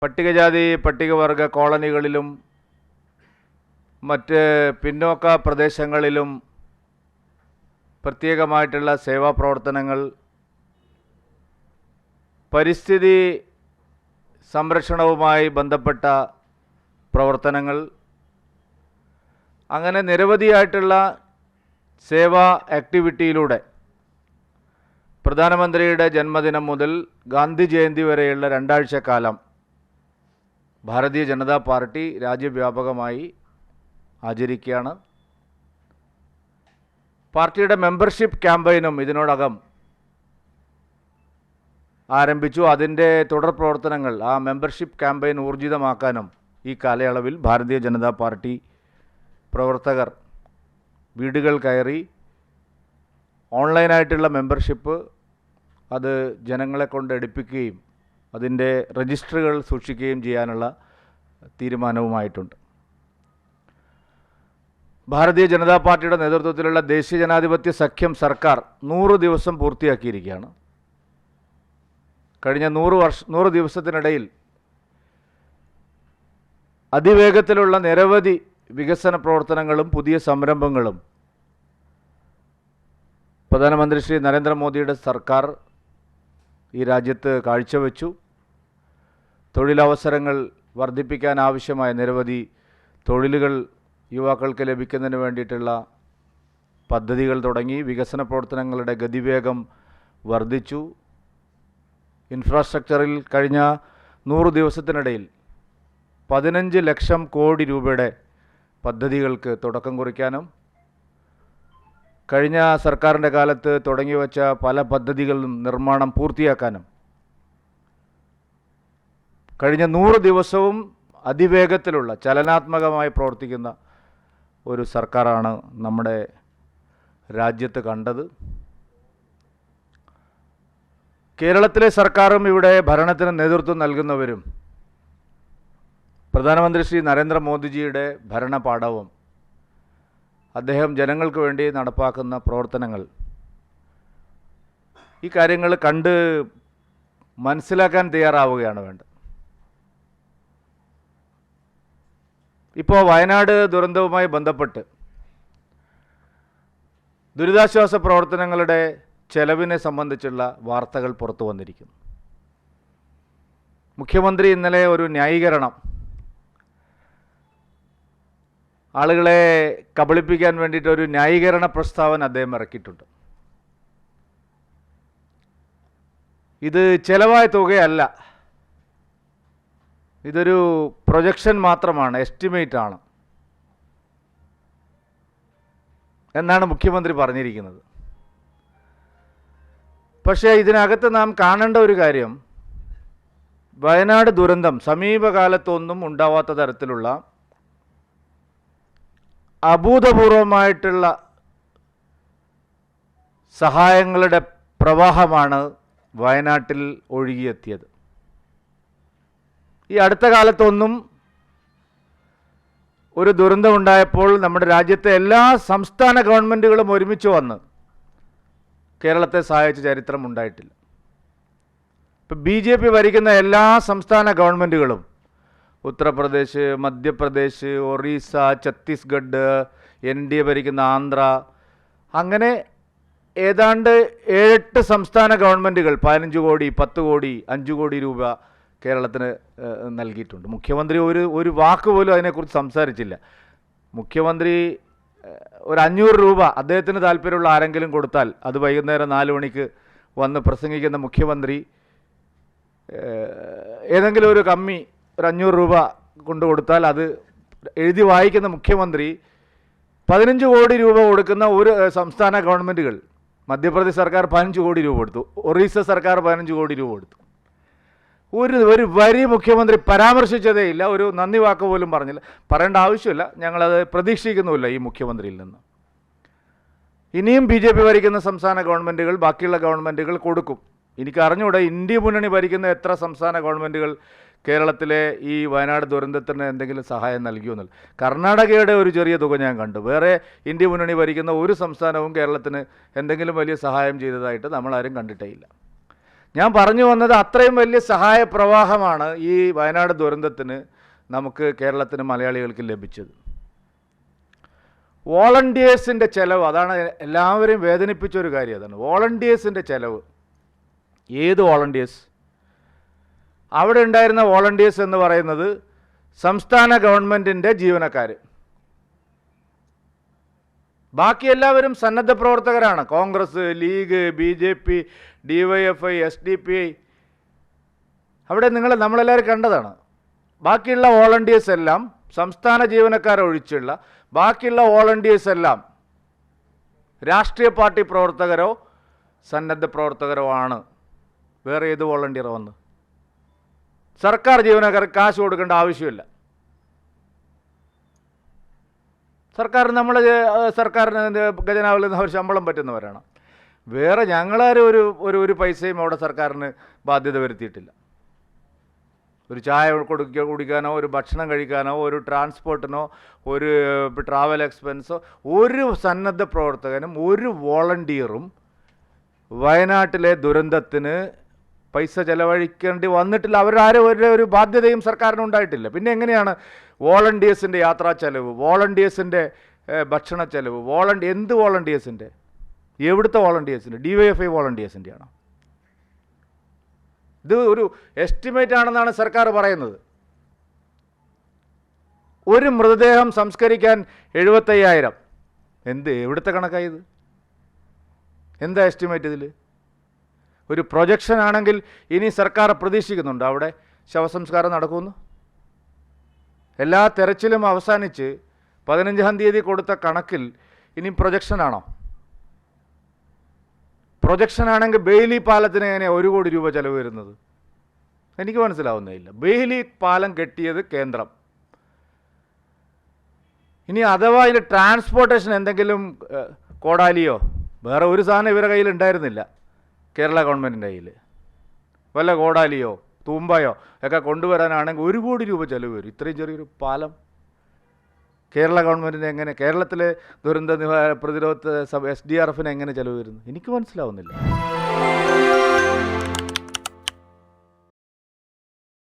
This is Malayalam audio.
പട്ടികജാതി പട്ടികവർഗ കോളനികളിലും മറ്റ് പിന്നോക്ക പ്രദേശങ്ങളിലും പ്രത്യേകമായിട്ടുള്ള സേവാ പ്രവർത്തനങ്ങൾ, പരിസ്ഥിതി സംരക്ഷണവുമായി ബന്ധപ്പെട്ട പ്രവർത്തനങ്ങൾ, അങ്ങനെ നിരവധിയായിട്ടുള്ള സേവാ ആക്ടിവിറ്റിയിലൂടെ പ്രധാനമന്ത്രിയുടെ ജന്മദിനം മുതൽ ഗാന്ധി ജയന്തി വരെയുള്ള 2 ആഴ്ചക്കാലം ഭാരതീയ ജനതാ പാർട്ടി രാജ്യവ്യാപകമായി ആചരിക്കുകയാണ്. പാർട്ടിയുടെ മെമ്പർഷിപ്പ് ക്യാമ്പയിനും ഇതിനോടകം ആരംഭിച്ചു. അതിൻ്റെ തുടർ പ്രവർത്തനങ്ങൾ, ആ മെമ്പർഷിപ്പ് ക്യാമ്പയിൻ ഊർജിതമാക്കാനും ഈ കാലയളവിൽ ഭാരതീയ ജനതാ പാർട്ടി പ്രവർത്തകർ വീടുകൾ കയറി ഓൺലൈനായിട്ടുള്ള മെമ്പർഷിപ്പ് അത് ജനങ്ങളെ കൊണ്ട് എടുപ്പിക്കുകയും അതിൻ്റെ രജിസ്റ്ററുകൾ സൂക്ഷിക്കുകയും ചെയ്യാനുള്ള തീരുമാനവുമായിട്ടുണ്ട്. ഭാരതീയ ജനതാ പാർട്ടിയുടെ നേതൃത്വത്തിലുള്ള ദേശീയ ജനാധിപത്യ സഖ്യം സർക്കാർ 100 ദിവസം പൂർത്തിയാക്കിയിരിക്കുകയാണ്. കഴിഞ്ഞ 100 ദിവസത്തിനിടയിൽ അതിവേഗത്തിലുള്ള നിരവധി വികസന പ്രവർത്തനങ്ങളും പുതിയ സംരംഭങ്ങളും പ്രധാനമന്ത്രി ശ്രീ നരേന്ദ്രമോദിയുടെ സർക്കാർ ഈ രാജ്യത്ത് കാഴ്ചവെച്ചു. തൊഴിലവസരങ്ങൾ വർദ്ധിപ്പിക്കാൻ ആവശ്യമായ നിരവധി തൊഴിലുകൾ യുവാക്കൾക്ക് ലഭിക്കുന്നതിന് വേണ്ടിയിട്ടുള്ള പദ്ധതികൾ തുടങ്ങി. വികസന പ്രവർത്തനങ്ങളുടെ ഗതിവേഗം വർദ്ധിച്ചു. ഇൻഫ്രാസ്ട്രക്ചറിൽ കഴിഞ്ഞ 100 ദിവസത്തിനിടയിൽ 15 ലക്ഷം കോടി രൂപയുടെ പദ്ധതികൾക്ക് തുടക്കം കുറിക്കാനും കഴിഞ്ഞ സർക്കാരിൻ്റെ കാലത്ത് തുടങ്ങിവെച്ച പല പദ്ധതികളും നിർമ്മാണം പൂർത്തിയാക്കാനും കഴിഞ്ഞ 100 ദിവസവും അതിവേഗത്തിലുള്ള ചലനാത്മകമായി പ്രവർത്തിക്കുന്ന ഒരു സർക്കാരാണ് നമ്മുടെ രാജ്യത്ത് കണ്ടത്. കേരളത്തിലെ സർക്കാരും ഇവിടെ ഭരണത്തിന് നേതൃത്വം നൽകുന്നവരും പ്രധാനമന്ത്രി ശ്രീ നരേന്ദ്രമോദിജിയുടെ ഭരണപാഠവും അദ്ദേഹം ജനങ്ങൾക്ക് വേണ്ടി നടപ്പാക്കുന്ന പ്രവർത്തനങ്ങൾ, ഈ കാര്യങ്ങൾ കണ്ട് മനസ്സിലാക്കാൻ തയ്യാറാവുകയാണ് വേണ്ടത്. ഇപ്പോൾ വയനാട് ദുരന്തവുമായി ബന്ധപ്പെട്ട് ദുരിതാശ്വാസ പ്രവർത്തനങ്ങളുടെ ചെലവിനെ സംബന്ധിച്ചുള്ള വാർത്തകൾ പുറത്തു വന്നിരിക്കുന്നു. മുഖ്യമന്ത്രി ഇന്നലെ ഒരു ന്യായീകരണം, ആളുകളെ കബളിപ്പിക്കാൻ വേണ്ടിയിട്ടൊരു ന്യായീകരണ പ്രസ്താവന അദ്ദേഹം ഇറക്കിയിട്ടുണ്ട്. ഇത് ചെലവായ തുകയല്ല, ഇതൊരു പ്രൊജക്ഷൻ മാത്രമാണ്, എസ്റ്റിമേറ്റ് ആണ് എന്നാണ് മുഖ്യമന്ത്രി പറഞ്ഞിരിക്കുന്നത്. പക്ഷേ ഇതിനകത്ത് നാം കാണേണ്ട ഒരു കാര്യം, വയനാട് ദുരന്തം സമീപകാലത്തൊന്നും ഉണ്ടാവാത്ത തരത്തിലുള്ള അഭൂതപൂർവമായിട്ടുള്ള സഹായങ്ങളുടെ പ്രവാഹമാണ് വയനാട്ടിൽ ഒഴുകിയെത്തിയത്. ഈ അടുത്ത കാലത്തൊന്നും ഒരു ദുരന്തമുണ്ടായപ്പോൾ നമ്മുടെ രാജ്യത്തെ എല്ലാ സംസ്ഥാന ഗവൺമെൻറ്റുകളും ഒരുമിച്ച് വന്ന് കേരളത്തെ സഹായിച്ച ചരിത്രം ഉണ്ടായിട്ടില്ല. ഇപ്പോൾ BJP ഭരിക്കുന്ന എല്ലാ സംസ്ഥാന ഗവൺമെൻറ്റുകളും ഉത്തർപ്രദേശ്, മധ്യപ്രദേശ്, ഒറീസ, ഛത്തീസ്ഗഡ്, NDA ഭരിക്കുന്ന ആന്ധ്ര, അങ്ങനെ ഏതാണ്ട് 7-8 സംസ്ഥാന ഗവൺമെൻറ്റുകൾ 15 കോടി, 10 കോടി, 5 കോടി രൂപ കേരളത്തിന് നൽകിയിട്ടുണ്ട്. മുഖ്യമന്ത്രി ഒരു വാക്ക് പോലും അതിനെക്കുറിച്ച് സംസാരിച്ചില്ല. മുഖ്യമന്ത്രി ഒരു 500 രൂപ അദ്ദേഹത്തിന് താല്പര്യമുള്ള ആരെങ്കിലും കൊടുത്താൽ അത് വൈകുന്നേരം 4 മണിക്ക് വന്ന് പ്രസംഗിക്കുന്ന മുഖ്യമന്ത്രി, ഏതെങ്കിലും ഒരു കമ്മി ഒരു 500 രൂപ കൊണ്ടു കൊടുത്താൽ അത് എഴുതി വായിക്കുന്ന മുഖ്യമന്ത്രി 15 കോടി രൂപ കൊടുക്കുന്ന ഒരു സംസ്ഥാന ഗവൺമെൻറ്റുകൾ, മധ്യപ്രദേശ് സർക്കാർ 15 കോടി രൂപ കൊടുത്തു, ഒറീസ സർക്കാർ 15 കോടി രൂപ കൊടുത്തു. ഒരു വരി മുഖ്യമന്ത്രി പരാമർശിച്ചതേ ഇല്ല, ഒരു നന്ദി വാക്ക് പോലും പറഞ്ഞില്ല. പറയേണ്ട ആവശ്യമില്ല, ഞങ്ങളത് പ്രതീക്ഷിക്കുന്നുമില്ല ഈ മുഖ്യമന്ത്രിയിൽ നിന്ന്. ഇനിയും BJP ഭരിക്കുന്ന സംസ്ഥാന ഗവൺമെൻറ്റുകൾ, ബാക്കിയുള്ള ഗവൺമെൻറ്റുകൾ കൊടുക്കും. എനിക്ക് അറിഞ്ഞൂടെ ഇന്ത്യ മുന്നണി ഭരിക്കുന്ന എത്ര സംസ്ഥാന ഗവൺമെൻറ്റുകൾ കേരളത്തിലെ ഈ വയനാട് ദുരന്തത്തിന് എന്തെങ്കിലും സഹായം നൽകിയെന്നുള്ളത്. കർണാടകയുടെ ഒരു ചെറിയ തുക ഞാൻ കണ്ടു. വേറെ ഇന്ത്യ മുന്നണി ഭരിക്കുന്ന ഒരു സംസ്ഥാനവും കേരളത്തിന് എന്തെങ്കിലും വലിയ സഹായം ചെയ്തതായിട്ട് നമ്മളാരും കണ്ടിട്ടേ ഇല്ല. ഞാൻ പറഞ്ഞു വന്നത് അത്രയും വലിയ സഹായ പ്രവാഹമാണ് ഈ വയനാട് ദുരന്തത്തിന് നമുക്ക് കേരളത്തിന് മലയാളികൾക്ക് ലഭിച്ചത്. വോളണ്ടിയേഴ്സിൻ്റെ ചിലവ്, അതാണ് എല്ലാവരെയും വേദനിപ്പിച്ചൊരു കാര്യം. അതാണ് വോളണ്ടിയേഴ്സിൻ്റെ ചിലവ്. ഏത് വോളണ്ടിയേഴ്സ്? അവിടെ ഉണ്ടായിരുന്ന വോളണ്ടിയേഴ്സ് എന്ന് പറയുന്നത് സംസ്ഥാന ഗവൺമെൻറ്റിൻ്റെ ജീവനക്കാർ. ബാക്കി എല്ലാവരും സന്നദ്ധ പ്രവർത്തകരാണ്. Congress, league, BJP, DYFI, SDPI. അവിടെ നമ്മളെല്ലാവരും കണ്ടതാണ്. ബാക്കിയുള്ള വോളണ്ടിയേഴ്സ് എല്ലാം സംസ്ഥാന ജീവനക്കാരൊഴിച്ചുള്ള ബാക്കിയുള്ള വോളണ്ടിയേഴ്സ് എല്ലാം രാഷ്ട്രീയ പാർട്ടി പ്രവർത്തകരോ സന്നദ്ധ പ്രവർത്തകരോ ആണ്. വേറെ ഏത് വോളണ്ടിയർ വന്ന്? സർക്കാർ ജീവനക്കാർക്ക് കാശ് കൊടുക്കേണ്ട ആവശ്യമില്ല. സർക്കാരിന് ഖജനാവിൽ നിന്ന് അവർ ശമ്പളം പറ്റുന്നവരാണ്. വേറെ ഞങ്ങളാരും ഒരു പൈസയും അവിടെ സർക്കാരിന് ബാധ്യത വരുത്തിയിട്ടില്ല. ഒരു ചായ കുടിക്കാനോ ഒരു ഭക്ഷണം കഴിക്കാനോ ഒരു ട്രാൻസ്പോർട്ടിനോ ഒരു ട്രാവൽ എക്സ്പെൻസോ ഒരു സന്നദ്ധ പ്രവർത്തകനും ഒരു വോളണ്ടിയറും വയനാട്ടിലെ ദുരന്തത്തിന് പൈസ ചെലവഴിക്കേണ്ടി വന്നിട്ടില്ല. അവരാരും ഒരു ബാധ്യതയും സർക്കാരിന് ഉണ്ടായിട്ടില്ല. പിന്നെ എങ്ങനെയാണ് വോളണ്ടിയേഴ്സിൻ്റെ യാത്രാ ചെലവ്, വോളണ്ടിയേഴ്സിൻ്റെ ഭക്ഷണ ചെലവ്, എന്ത് വോളണ്ടിയേഴ്സിൻ്റെ? എവിടുത്തെ വോളണ്ടിയേഴ്സിൻ്റെ? DYFI വോളണ്ടിയേഴ്സിൻ്റെ ആണോ? ഇത് ഒരു എസ്റ്റിമേറ്റ് ആണെന്നാണ് സർക്കാർ പറയുന്നത്. ഒരു മൃതദേഹം സംസ്കരിക്കാൻ 75,000. എവിടുത്തെ കണക്കായത്? എന്താ എസ്റ്റിമേറ്റ് ഇതിൽ? ഒരു പ്രൊജക്ഷൻ ആണെങ്കിൽ ഇനി സർക്കാർ പ്രതീക്ഷിക്കുന്നുണ്ട് അവിടെ ശവസംസ്കാരം നടക്കുമെന്ന്? എല്ലാ തെരച്ചിലും അവസാനിച്ച് 15-ാം തീയതി കൊടുത്ത കണക്കിൽ ഇനി പ്രൊജക്ഷനാണോ? പ്രൊജക്ഷനാണെങ്കിൽ ബെയിലി പാലത്തിന് എങ്ങനെയാണ് 1 കോടി രൂപ ചിലവ് വരുന്നത്? എനിക്ക് മനസ്സിലാവുന്നേയില്ല. ബെയിലി പാലം കെട്ടിയത് കേന്ദ്രം. ഇനി അഥവാ ഇതിൻ്റെ ട്രാൻസ്പോർട്ടേഷൻ എന്തെങ്കിലും കോടാലിയോ വേറെ ഒരു സാധനം ഇവരുടെ കയ്യിൽ ഉണ്ടായിരുന്നില്ല. കേരള ഗവൺമെൻറ്റിൻ്റെ കയ്യിൽ വല്ല കോടാലിയോ തൂമ്പയോ ഒക്കെ കൊണ്ടുവരാനാണെങ്കിൽ 1 കോടി രൂപ ചിലവ് വരും. ഇത്രയും ചെറിയൊരു പാലം കേരള ഗവൺമെൻറ്റിന് എങ്ങനെ, കേരളത്തിലെ ദുരന്ത പ്രതിരോധ SDRFന് എങ്ങനെ ചിലവ് വരുന്നു? എനിക്ക് മനസ്സിലാവുന്നില്ല.